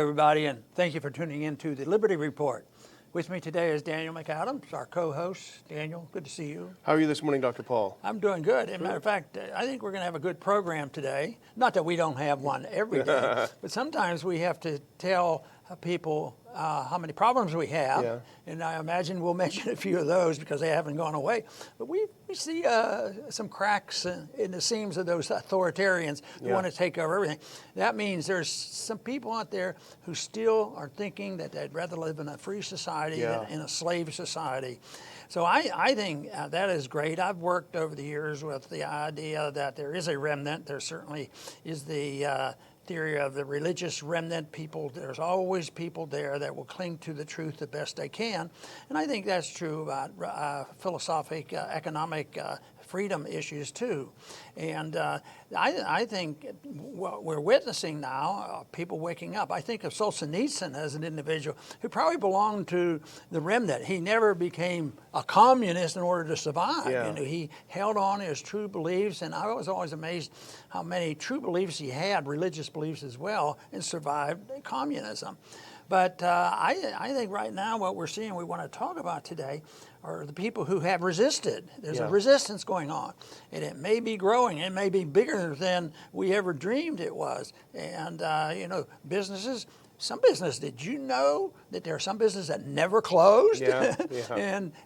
everybody, and thank you for tuning in to the Liberty Report. With me today is Daniel McAdams, our co-host. Daniel, good to see you. How are you this morning, Dr. Paul? I'm doing good. As a matter of fact, I think we're going to have a good program today. Not that we don't have one every day, but sometimes we have to tell people how many problems we have. Yeah. And I imagine we'll mention a few of those because they haven't gone away. But we see some cracks in the seams of those authoritarians who want to take over everything. That means there's some people out there who still are thinking that they'd rather live in a free society than in a slave society. So I think that is great. I've worked over the years with the idea that there is a remnant. There certainly is the theory of the religious remnant people. There's always people there that will cling to the truth the best they can. And I think that's true about philosophic, economic freedom issues too. And I think what we're witnessing now, people waking up. I think of Solzhenitsyn as an individual who probably belonged to the remnant. He never became a communist in order to survive. Yeah. You know, he held on to his true beliefs, and I was always amazed how many true beliefs he had, religious beliefs as well, and survived communism. But I think right now what we're seeing, we want to talk about today, are the people who have resisted. There's a resistance going on, and it may be growing. It may be bigger than we ever dreamed it was. And, you know, businesses, some business, did you know that there are some businesses that never closed? Yeah.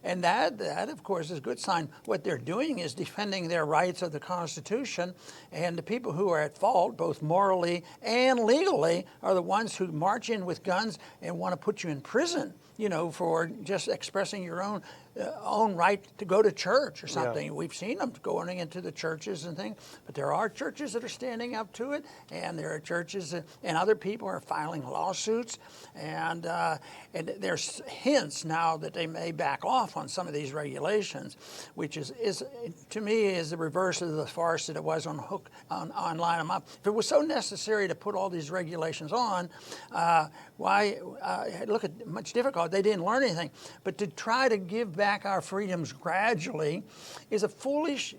and that, of course, is a good sign. What they're doing is defending their rights of the Constitution, and the people who are at fault, both morally and legally, are the ones who march in with guns and want to put you in prison, you know, for just expressing your own right to go to church or something. Yeah. We've seen them going into the churches and things, but there are churches that are standing up to it, and there are churches and other people are filing lawsuits, and there's hints now that they may back off on some of these regulations, which is to me is the reverse of the farce that it was on line 'em up. If it was so necessary to put all these regulations on, why look at much difficult? They didn't learn anything, but to try to give back our freedoms gradually is a foolish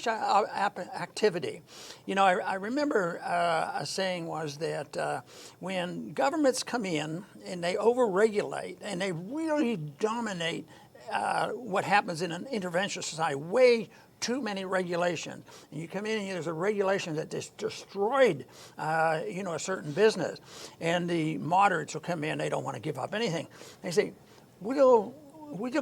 activity. You know, I remember a saying was that when governments come in and they overregulate and they really dominate what happens in an intervention society, way too many regulations, and you come in and there's a regulation that just destroyed, you know, a certain business, and the moderates will come in, they don't want to give up anything. They say, we'll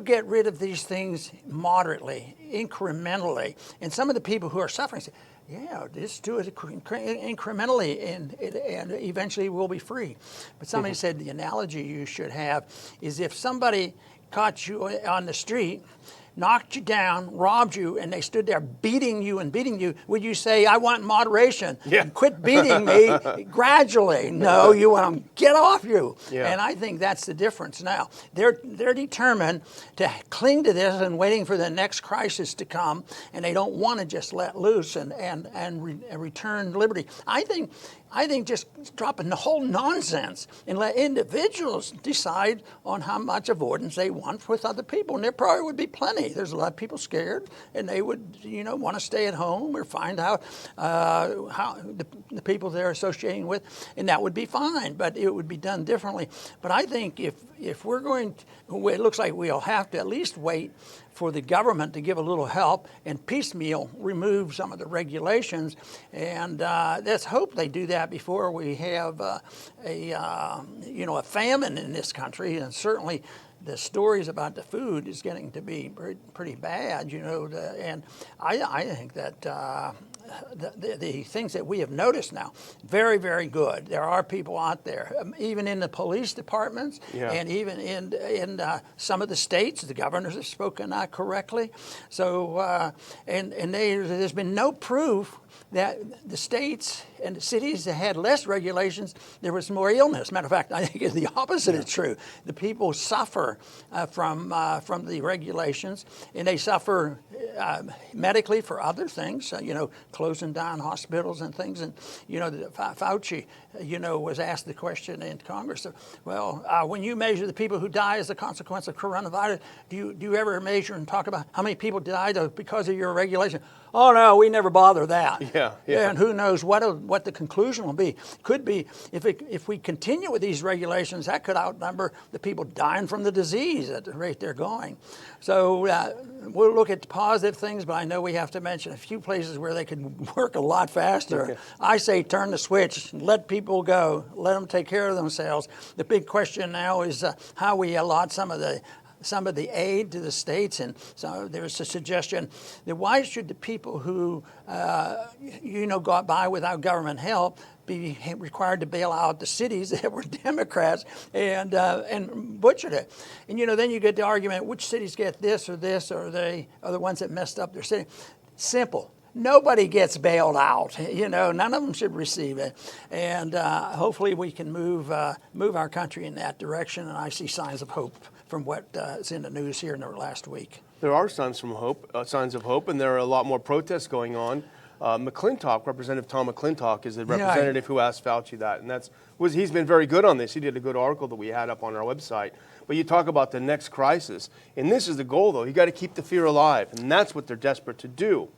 get rid of these things moderately, incrementally. And some of the people who are suffering say, yeah, just do it incrementally and eventually we'll be free. But somebody said the analogy you should have is if somebody caught you on the street, knocked you down, robbed you, and they stood there beating you, would you say, I want moderation? Yeah. Quit beating me gradually. No, you want them, get off you. Yeah. And I think that's the difference now. They're determined to cling to this and waiting for the next crisis to come, and they don't want to just let loose and return liberty. I think just dropping the whole nonsense and let individuals decide on how much avoidance they want with other people. And there probably would be plenty. There's a lot of people scared, and they would, you know, want to stay at home or find out how the people they're associating with, and that would be fine. But it would be done differently. But I think if we're going to, it looks like we'll have to at least wait for the government to give a little help and piecemeal remove some of the regulations, and let's hope they do that before we have a famine in this country. And certainly the stories about the food is getting to be pretty bad, you know. And I think that the things that we have noticed now, very, very good. There are people out there, even in the police departments, and even in some of the states, the governors have spoken out correctly. So, there's been no proof that the states and the cities that had less regulations, there was more illness. Matter of fact, I think the opposite is true. The people suffer from the regulations, and they suffer medically for other things, closing down hospitals and things. And, Fauci, was asked the question in Congress, well, when you measure the people who die as a consequence of coronavirus, do you ever measure and talk about how many people died because of your regulation? Oh, no, we never bother that. Yeah. And who knows what the conclusion will be. Could be, if we continue with these regulations, that could outnumber the people dying from the disease at the rate they're going. So we'll look at positive things, but I know we have to mention a few places where they could work a lot faster. Okay. I say turn the switch, let people go, let them take care of themselves. The big question now is how we allot some of the aid to the states, and so there's a suggestion that why should the people who got by without government help be required to bail out the cities that were Democrats and butchered it. And then you get the argument, which cities get this, or they are the ones that messed up their city. Simple. Nobody gets bailed out. None of them should receive it. And hopefully we can move our country in that direction. And I see signs of hope from what is in the news here in the last week. There are signs of hope, and there are a lot more protests going on. Representative Tom McClintock is the representative who asked Fauci that, and he's been very good on this. He did a good article that we had up on our website. But you talk about the next crisis, and this is the goal, though. You got to keep the fear alive, and that's what they're desperate to do.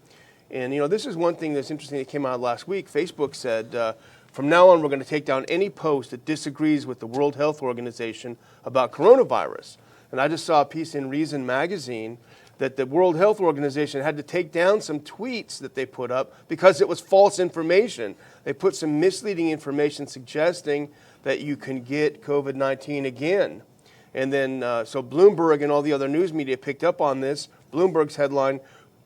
And this is one thing that's interesting that came out last week. Facebook said, from now on, we're going to take down any post that disagrees with the World Health Organization about coronavirus. And I just saw a piece in Reason magazine that the World Health Organization had to take down some tweets that they put up because it was false information. They put some misleading information suggesting that you can get COVID-19 again. And then, so Bloomberg and all the other news media picked up on this. Bloomberg's headline,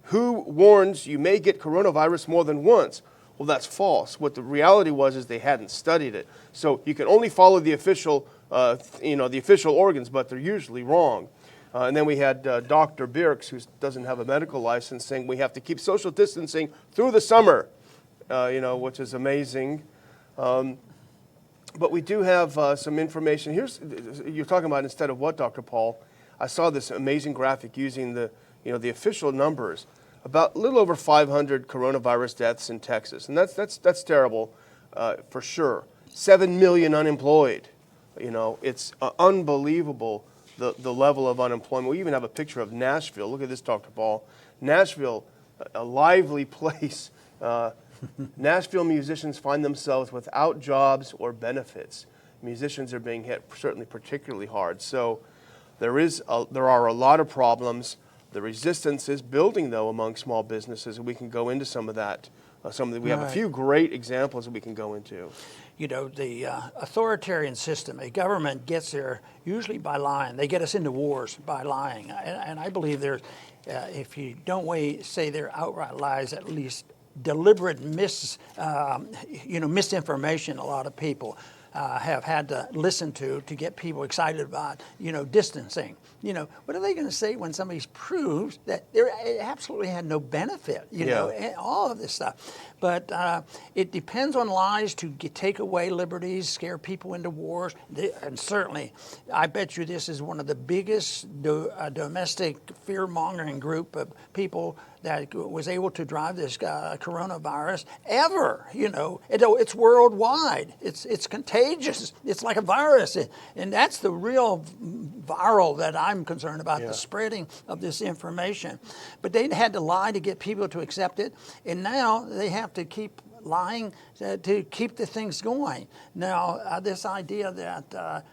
"Who warns you may get coronavirus more than once?" Well, that's false. What the reality was is they hadn't studied it. So you can only follow the official, the official organs, but they're usually wrong. And then we had Dr. Birx, who doesn't have a medical license, saying we have to keep social distancing through the summer, which is amazing. But we do have some information. You're talking about instead of what, Dr. Paul? I saw this amazing graphic using the official numbers. About a little over 500 coronavirus deaths in Texas, and that's terrible, for sure. 7 million unemployed. It's unbelievable the level of unemployment. We even have a picture of Nashville. Look at this, Dr. Paul. Nashville, a lively place. Nashville musicians find themselves without jobs or benefits. Musicians are being hit certainly particularly hard. So there are a lot of problems. The resistance is building, though, among small businesses, and we can go into some of that. We have a few great examples that we can go into. The authoritarian system, a government gets there usually by lying. They get us into wars by lying. And I believe if you don't say they're outright lies, at least deliberate misinformation a lot of people have had to listen to get people excited about, distancing. What are they going to say when somebody's proved that it absolutely had no benefit, all of this stuff. But it depends on lies to take away liberties, scare people into wars. And certainly, I bet you this is one of the biggest domestic fear-mongering group of people that was able to drive this coronavirus ever. It's worldwide. It's contagious. It's like a virus, and that's the real viral that I'm concerned about, the spreading of this information. But they had to lie to get people to accept it, and now they have to keep lying to keep the things going. Now, this idea that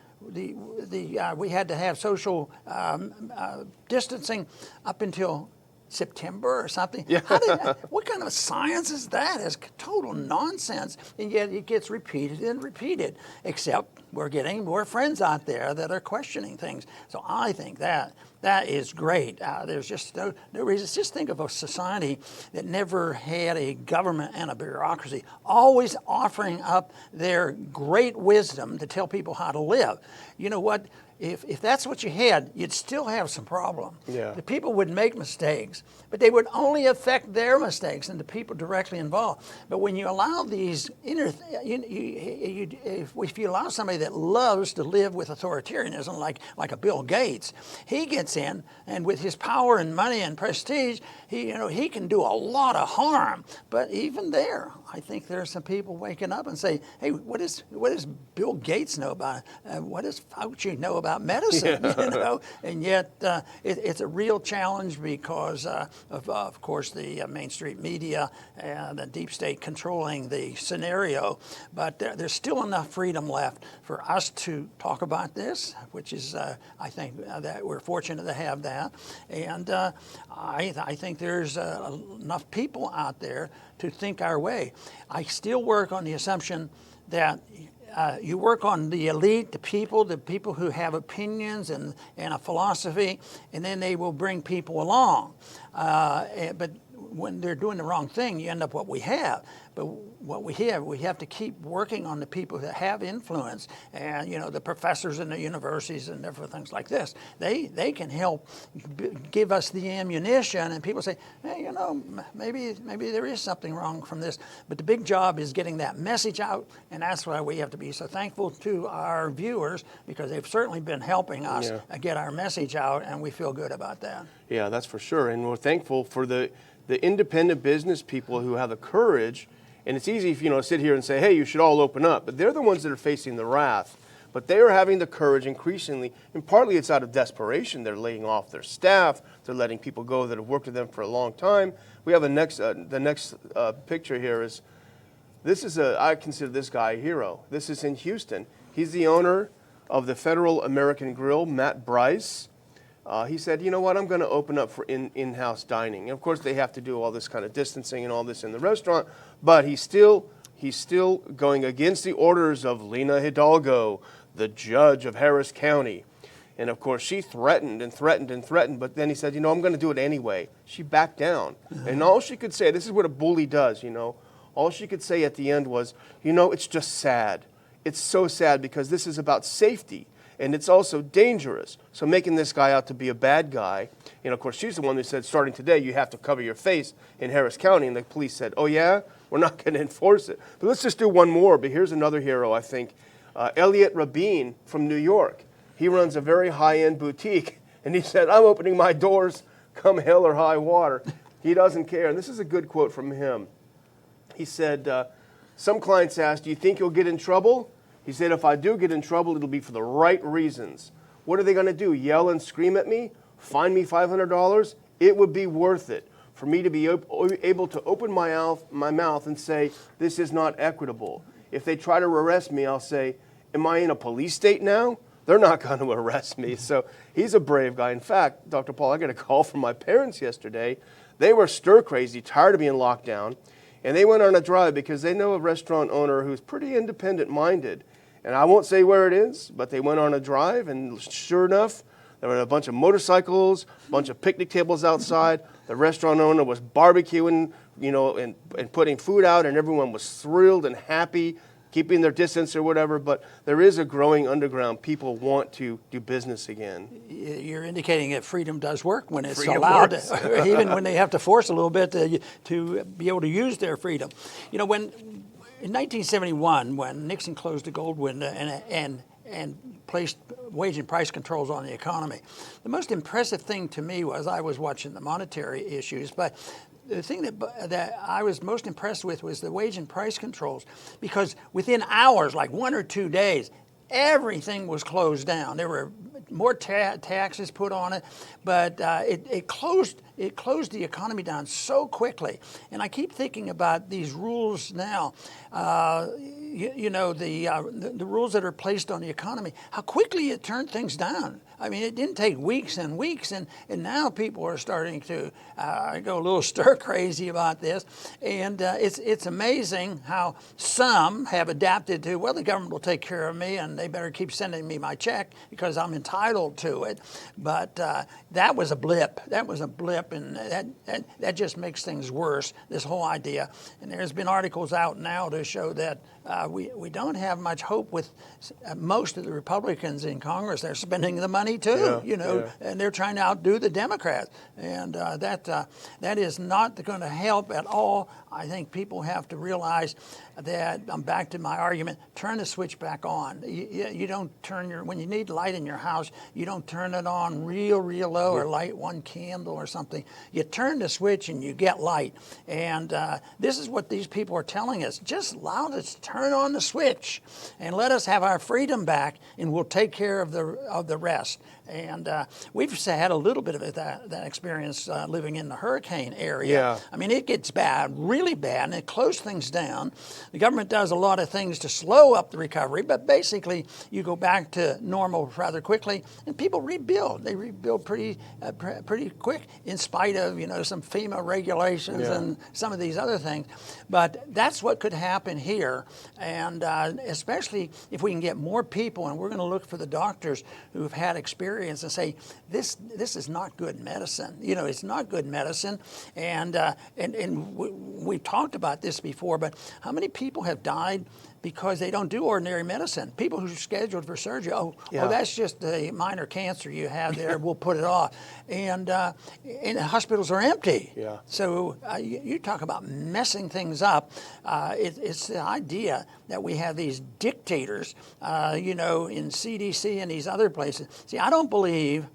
we had to have social distancing up until September or something. Yeah. What kind of science is that? It's total nonsense. And yet it gets repeated and repeated, except we're getting more friends out there that are questioning things. So I think that is great. There's just no reason. Just think of a society that never had a government and a bureaucracy, always offering up their great wisdom to tell people how to live. You know what? if that's what you had, you'd still have some problem. Yeah. The people would make mistakes, but they would only affect their mistakes and the people directly involved. But when you allow these if you allow somebody that loves to live with authoritarianism, like a Bill Gates, he gets in, and with his power and money and prestige, he can do a lot of harm. But even there, I think there are some people waking up and say, "Hey, what does Bill Gates know about it? What does Fauci know about medicine?" Yeah. And yet it's a real challenge because of course the mainstream media and the deep state controlling the scenario. But there's still enough freedom left for us to talk about this, which is I think that we're fortunate to have that. And I think there's enough people out there to think our way. I still work on the assumption that you work on the elite, the people who have opinions and a philosophy, and then they will bring people along. But when they're doing the wrong thing, you end up what we have. But what we have to keep working on the people that have influence, and the professors in the universities and different things like this. They can help give us the ammunition, and people say, hey, maybe there is something wrong from this. But the big job is getting that message out, and that's why we have to be so thankful to our viewers, because they've certainly been helping us get our message out, and we feel good about that. Yeah, that's for sure. And we're thankful for the independent business people who have the courage. And it's easy if to sit here and say, hey, you should all open up. But they're the ones that are facing the wrath. But they are having the courage increasingly, and partly it's out of desperation. They're laying off their staff. They're letting people go that have worked with them for a long time. We have the next picture here is, I consider this guy a hero. This is in Houston. He's the owner of the Federal American Grill, Matt Bryce. He said, you know what, I'm going to open up for in-house dining. And of course, they have to do all this kind of distancing and all this in the restaurant, but he's still going against the orders of Lena Hidalgo, the judge of Harris County. And of course, she threatened and threatened and threatened, but then he said, I'm going to do it anyway. She backed down. And all she could say, this is what a bully does, all she could say at the end was, it's just sad. It's so sad because this is about safety. And it's also dangerous. So making this guy out to be a bad guy, and of course she's the one who said, starting today, you have to cover your face in Harris County. And the police said, oh yeah, we're not going to enforce it. But let's just do one more. But here's another hero, I think. Elliot Rabin from New York. He runs a very high-end boutique. And he said, I'm opening my doors come hell or high water. He doesn't care. And this is a good quote from him. He said, some clients asked, do you think you'll get in trouble? He said, if I do get in trouble, it'll be for the right reasons. What are they going to do? Yell and scream at me? Fine me $500? It would be worth it for me to be able to open my mouth and say, this is not equitable. If they try to arrest me, I'll say, am I in a police state now? They're not going to arrest me. So he's a brave guy. In fact, Dr. Paul, I got a call from my parents yesterday. They were stir crazy, tired of being locked down. And they went on a drive because they know a restaurant owner who's pretty independent-minded. And I won't say where it is, but they went on a drive, and sure enough, there were a bunch of motorcycles, a bunch of picnic tables outside. The restaurant owner was barbecuing, and putting food out, and everyone was thrilled and happy, keeping their distance or whatever. But there is a growing underground. People want to do business again. You're indicating that freedom does work when it's allowed, even when they have to force a little bit to be able to use their freedom. In 1971, when Nixon closed the gold window and placed wage and price controls on the economy, the most impressive thing to me was, I was watching the monetary issues, but the thing that I was most impressed with was the wage and price controls, because within hours, like 1 or 2 days, everything was closed down. There were more taxes put on it, but it closed the economy down so quickly. And I keep thinking about these rules now. The rules that are placed on the economy, how quickly it turned things down. I mean, it didn't take weeks and weeks, and now people are starting to go a little stir crazy about this. And it's amazing how some have adapted to, well, the government will take care of me, and they better keep sending me my check because I'm entitled to it. But that was a blip. That was a blip, and that just makes things worse, this whole idea. And there's been articles out now to show that we don't have much hope with most of the Republicans in Congress. They're spending the money too, and they're trying to outdo the Democrats. And that is not going to help at all. I think people have to realize that, I'm back to my argument, turn the switch back on. You don't turn when you need light in your house, you don't turn it on real low or light one candle or something. You turn the switch and you get light. And this is what these people are telling us. Just allow us to turn on the switch and let us have our freedom back, and we'll take care of the rest. And we've had a little bit of that experience living in the hurricane area. Yeah. I mean, it gets bad, really bad, and it closes things down. The government does a lot of things to slow up the recovery, but basically you go back to normal rather quickly, and people rebuild. They rebuild pretty quick, in spite of some FEMA regulations and some of these other things. But that's what could happen here, and especially if we can get more people, and we're going to look for the doctors who've had experience and say, this is not good medicine. It's not good medicine, and we've talked about this before, but how many people have died because they don't do ordinary medicine? People who are scheduled for surgery, that's just a minor cancer you have there, we'll put it off. And the hospitals are empty. Yeah. So you talk about messing things up. It's the idea that we have these dictators, in CDC and these other places. See, I don't believe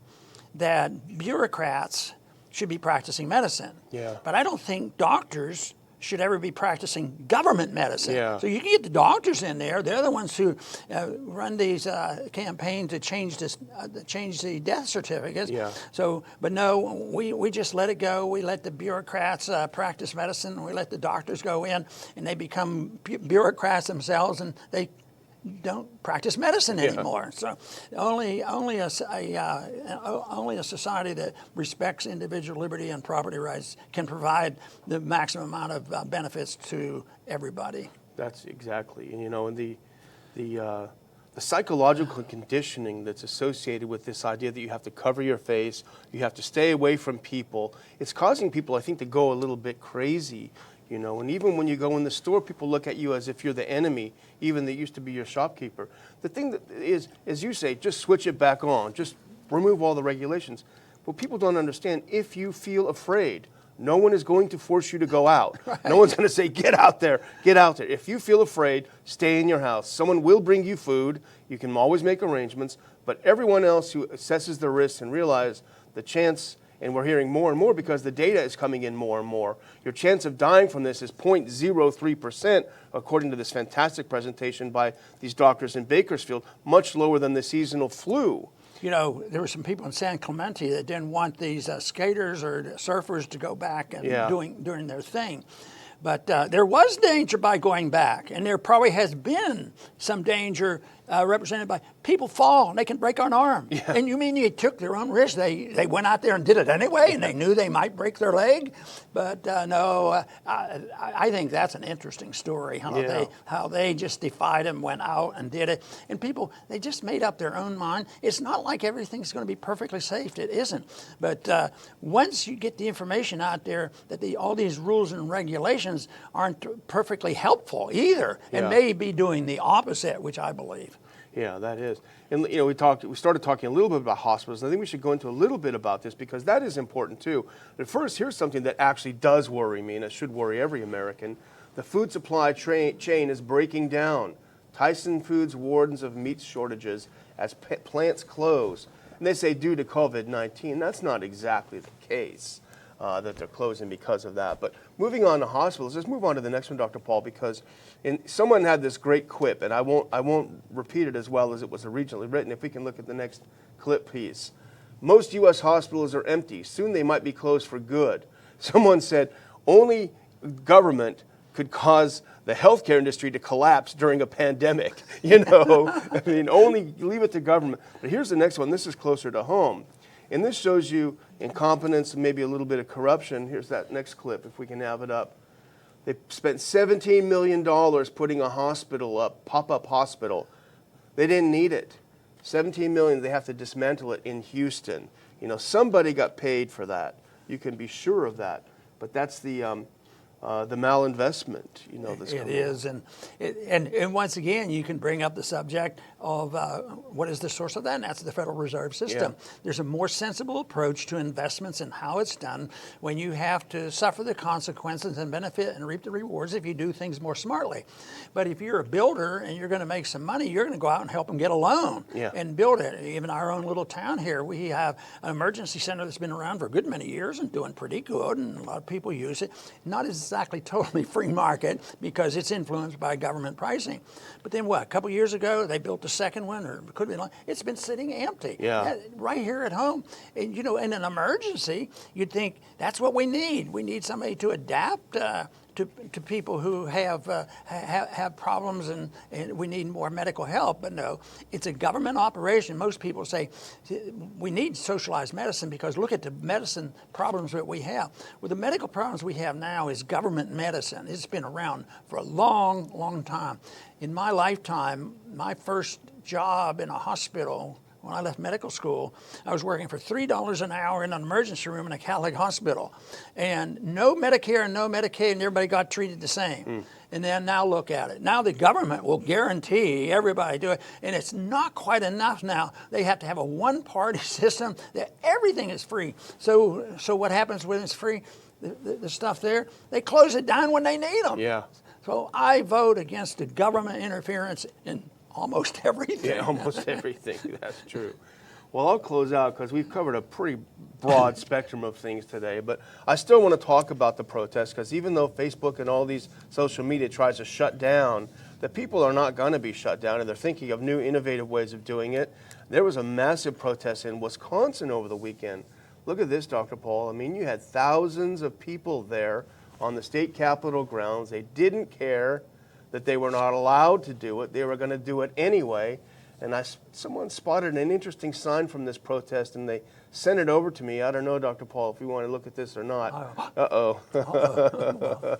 that bureaucrats should be practicing medicine. Yeah. But I don't think doctors should ever be practicing government medicine. Yeah. So you can get the doctors in there. They're the ones who run these campaigns to change the death certificates. Yeah. So, but no, we just let it go. We let the bureaucrats practice medicine. We let the doctors go in, and they become bureaucrats themselves, and they don't practice medicine anymore. So only a society that respects individual liberty and property rights can provide the maximum amount of benefits to everybody. That's exactly, and the psychological conditioning that's associated with this idea that you have to cover your face, you have to stay away from people, it's causing people, I think, to go a little bit crazy. And even when you go in the store, people look at you as if you're the enemy, even that used to be your shopkeeper. The thing that is, as you say, just switch it back on. Just remove all the regulations. What people don't understand, if you feel afraid, no one is going to force you to go out. Right. No one's going to say, get out there, get out there. If you feel afraid, stay in your house. Someone will bring you food. You can always make arrangements. But everyone else who assesses the risks and realize the chance, and we're hearing more and more because the data is coming in more and more, your chance of dying from this is 0.03%, according to this fantastic presentation by these doctors in Bakersfield, much lower than the seasonal flu. There were some people in San Clemente that didn't want these skaters or surfers to go back and doing their thing. But there was danger by going back, and there probably has been some danger represented by people fall and they can break an arm. Yeah. And you mean they took their own risk? They went out there and did it anyway, and they knew they might break their leg? But no, I think that's an interesting story, how they just defied them, went out and did it. And people, they just made up their own mind. It's not like everything's going to be perfectly safe. It isn't. But once you get the information out there that all these rules and regulations aren't perfectly helpful either, and may be doing the opposite, which I believe. Yeah, that is. And we started talking a little bit about hospitals. I think we should go into a little bit about this because that is important too. But first, here's something that actually does worry me, and it should worry every American. The food supply chain is breaking down. Tyson Foods warns of meat shortages as plants close. And they say due to COVID-19. That's not exactly the case. That they're closing because of that. But moving on to hospitals, let's move on to the next one, Dr. Paul, because someone had this great quip, and I won't repeat it as well as it was originally written. If we can look at the next clip piece. Most U.S. hospitals are empty. Soon they might be closed for good. Someone said, only government could cause the healthcare industry to collapse during a pandemic. I mean, only leave it to government. But here's the next one. This is closer to home. And this shows you incompetence and maybe a little bit of corruption. Here's that next clip, if we can have it up. They spent $17 million putting a hospital up, pop-up hospital. They didn't need it. $17 million, they have to dismantle it in Houston. Somebody got paid for that. You can be sure of that. But that's the malinvestment, It is, and once again, you can bring up the subject of what is the source of that, and that's the Federal Reserve System. Yeah. There's a more sensible approach to investments and how it's done when you have to suffer the consequences and benefit and reap the rewards if you do things more smartly. But if you're a builder and you're going to make some money, you're going to go out and help them get a loan and build it. Even our own little town here, we have an emergency center that's been around for a good many years and doing pretty good, and a lot of people use it. Not exactly totally free market because it's influenced by government pricing. But then a couple years ago, they built a second one, or it could be long. It's been sitting empty right here at home. And, in an emergency, you'd think that's what we need. We need somebody to adapt to people who have problems and we need more medical help. But no, it's a government operation. Most people say we need socialized medicine because look at the medicine problems that we have. Well, the medical problems we have now is government medicine. It's been around for a long, long time. In my lifetime, my first job in a hospital, when I left medical school, I was working for $3 an hour in an emergency room in a Catholic hospital. And no Medicare and no Medicaid, and everybody got treated the same. And then now look at it. Now the government will guarantee everybody do it, and it's not quite enough now. They have to have a one-party system that everything is free. So what happens when it's free? The stuff there, they close it down when they need them. Yeah. So I vote against the government interference in almost everything. Yeah, almost everything. That's true. Well, I'll close out because we've covered a pretty broad spectrum of things today. But I still want to talk about the protests because even though Facebook and all these social media tries to shut down, the people are not going to be shut down, and they're thinking of new innovative ways of doing it. There was a massive protest in Wisconsin over the weekend. Look at this, Dr. Paul. I mean, you had thousands of people there on the state capitol grounds. They didn't care that they were not allowed to do it. They were going to do it anyway. And someone spotted an interesting sign from this protest, and they sent it over to me. I don't know, Dr. Paul, if you want to look at this or not. Uh-oh.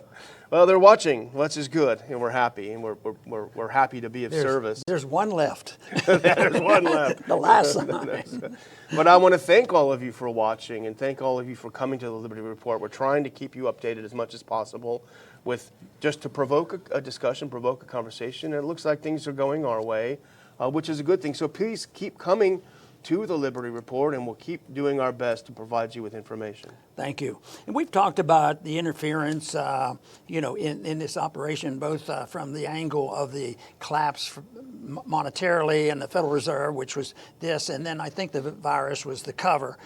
Well, they're watching, which is good, and we're happy, and we're happy to be of service. There's one left. There's one left. The last sign. But I want to thank all of you for watching, and thank all of you for coming to the Liberty Report. We're trying to keep you updated as much as possible with just to provoke a discussion, provoke a conversation, and it looks like things are going our way, which is a good thing. So please keep coming to the Liberty Report, and we'll keep doing our best to provide you with information. Thank you. And we've talked about the interference, in this operation, both from the angle of the collapse monetarily and the Federal Reserve, which was this, and then I think the virus was the cover.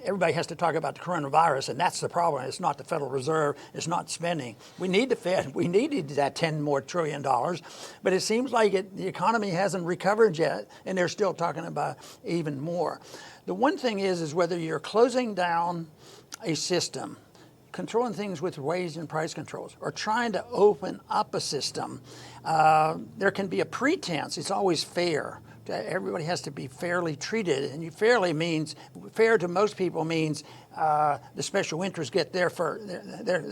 Everybody has to talk about the coronavirus, and that's the problem. It's not the Federal Reserve. It's not spending. We need the Fed. We needed that $10 more trillion, but it seems like the economy hasn't recovered yet, and they're still talking about even more. The one thing is whether you're closing down a system, controlling things with wage and price controls, or trying to open up a system, there can be a pretense. It's always fair. Everybody has to be fairly treated, and fairly means fair to most people means the special interests get their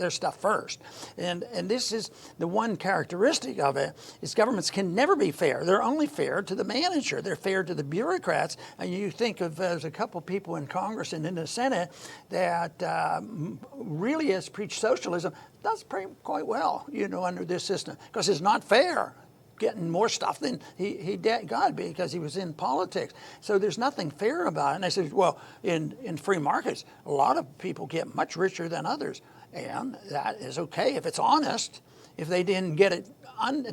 stuff first, and this is the one characteristic of it is governments can never be fair. They're only fair to the manager. They're fair to the bureaucrats. And you think of there's a couple people in Congress and in the Senate that really has preached socialism. Does quite well, under this system because it's not fair. Getting more stuff than he got because he was in politics. So there's nothing fair about it. And I said, well, in free markets, a lot of people get much richer than others. And that is okay if it's honest. If they didn't get it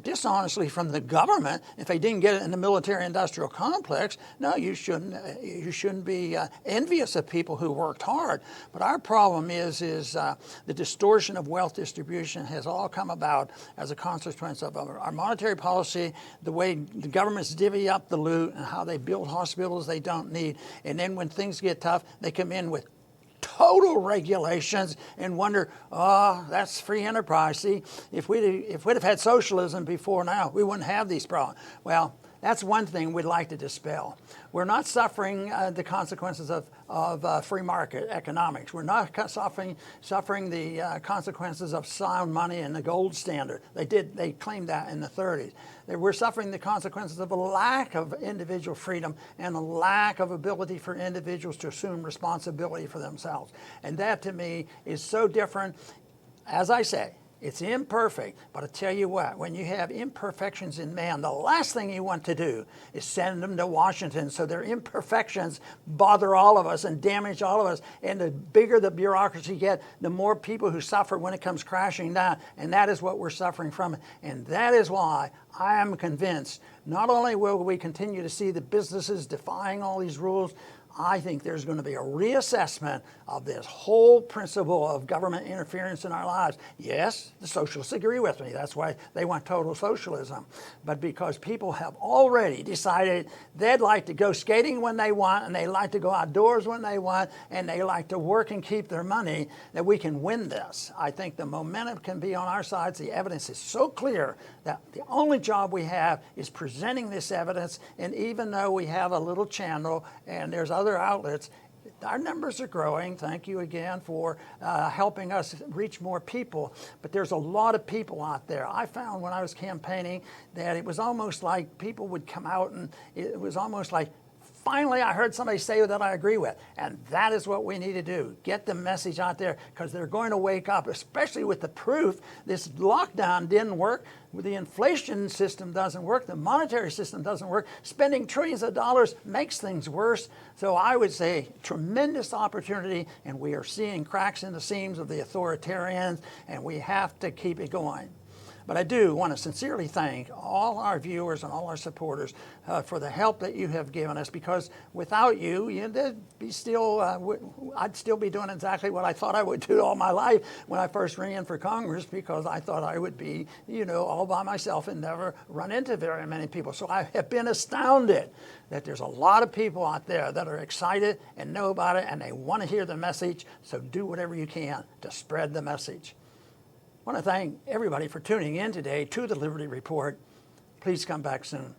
dishonestly from the government, if they didn't get it in the military-industrial complex, no, you shouldn't be envious of people who worked hard. But our problem is the distortion of wealth distribution has all come about as a consequence of our monetary policy, the way the governments divvy up the loot, and how they build hospitals they don't need. And then when things get tough, they come in with total regulations and wonder, oh, that's free enterprise. See, if we'd have had socialism before now, we wouldn't have these problems. Well, that's one thing we'd like to dispel. We're not suffering the consequences of free market economics. We're not suffering the consequences of sound money and the gold standard. They claimed that in the 30s. We're suffering the consequences of a lack of individual freedom and a lack of ability for individuals to assume responsibility for themselves. And that, to me, is so different. As I say, it's imperfect, but I tell you what, when you have imperfections in man, the last thing you want to do is send them to Washington so their imperfections bother all of us and damage all of us. And the bigger the bureaucracy get, the more people who suffer when it comes crashing down. And that is what we're suffering from. And that is why I am convinced not only will we continue to see the businesses defying all these rules, I think there's going to be a reassessment of this whole principle of government interference in our lives. Yes, the socialists agree with me. That's why they want total socialism. But because people have already decided they'd like to go skating when they want, and they like to go outdoors when they want, and they like to work and keep their money, that we can win this. I think the momentum can be on our side. The evidence is so clear that the only job we have is presenting this evidence. And even though we have a little channel and there's other outlets, our numbers are growing. Thank you again for helping us reach more people. But there's a lot of people out there. I found when I was campaigning that it was almost like people would come out and it was almost like, finally, I heard somebody say that I agree with. And that is what we need to do. Get the message out there, because they're going to wake up, especially with the proof this lockdown didn't work. The inflation system doesn't work. The monetary system doesn't work. Spending trillions of dollars makes things worse. So I would say tremendous opportunity, and we are seeing cracks in the seams of the authoritarians, and we have to keep it going. But I do want to sincerely thank all our viewers and all our supporters for the help that you have given us, because without you, I'd still be doing exactly what I thought I would do all my life when I first ran for Congress, because I thought I would be, all by myself and never run into very many people. So I have been astounded that there's a lot of people out there that are excited and know about it, and they want to hear the message. So do whatever you can to spread the message. I want to thank everybody for tuning in today to the Liberty Report. Please come back soon.